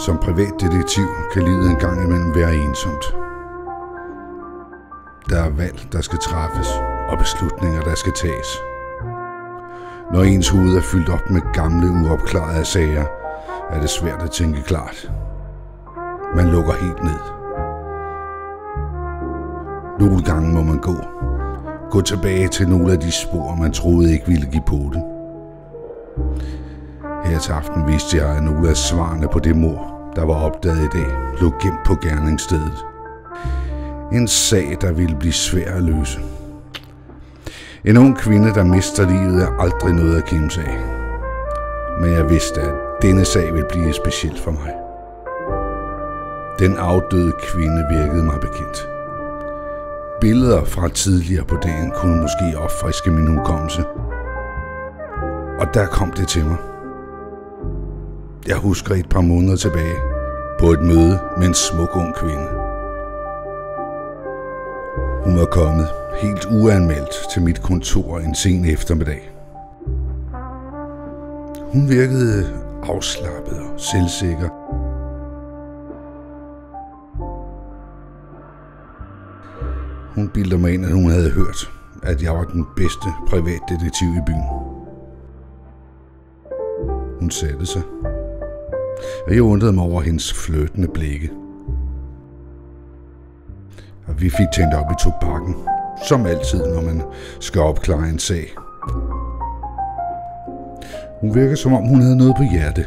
Som privatdetektiv kan livet engang imellem være ensomt. Der er valg, der skal træffes, og beslutninger, der skal tages. Når ens hoved er fyldt op med gamle, uopklarede sager, er det svært at tænke klart. Man lukker helt ned. Nogle gange må man gå tilbage til nogle af de spor, man troede ikke ville give på det. Her til aften viste jeg, at nogle af svarene på det mord, der var opdaget i dag, lå gemt på gerningsstedet. En sag, der ville blive svær at løse. En ung kvinde, der mister livet, er aldrig noget at kimse af. Men jeg vidste, at denne sag ville blive speciel for mig. Den afdøde kvinde virkede mig bekendt. Billeder fra tidligere på dagen kunne måske opfriske min hukommelse. Og der kom det til mig. Jeg husker et par måneder tilbage på et møde med en smuk ung kvinde. Hun var kommet helt uanmeldt til mit kontor en sen eftermiddag. Hun virkede afslappet og selvsikker. Hun bildte mig ind, at hun havde hørt, at jeg var den bedste privatdetektiv i byen. Hun satte sig, og jeg undrede mig over hendes flirtende blikke. Og vi fik tændt op i tobakken, som altid, når man skal opklare en sag. Hun virkede, som om hun havde noget på hjerte,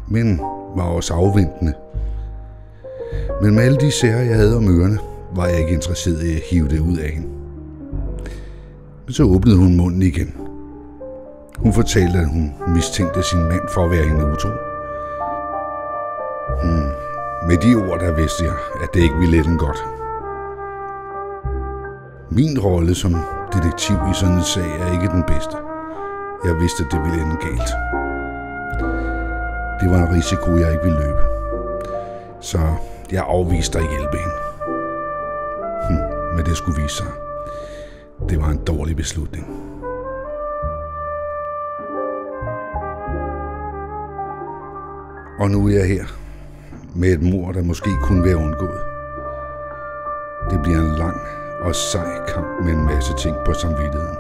men var også afventende. Men med alle de sager, jeg havde om ørerne, var jeg ikke interesseret i at hive det ud af hende. Men så åbnede hun munden igen. Hun fortalte, at hun mistænkte sin mand for at være hende utro. Med de ord, der vidste jeg, at det ikke ville lette godt. Min rolle som detektiv i sådan en sag er ikke den bedste. Jeg vidste, at det ville ende galt. Det var en risiko, jeg ikke ville løbe. Så jeg afviste at hjælpe hende. Men det skulle vise sig. Det var en dårlig beslutning. Og nu er jeg her med et mord, der måske kunne være undgået. Det bliver en lang og sej kamp med en masse ting på samvittigheden.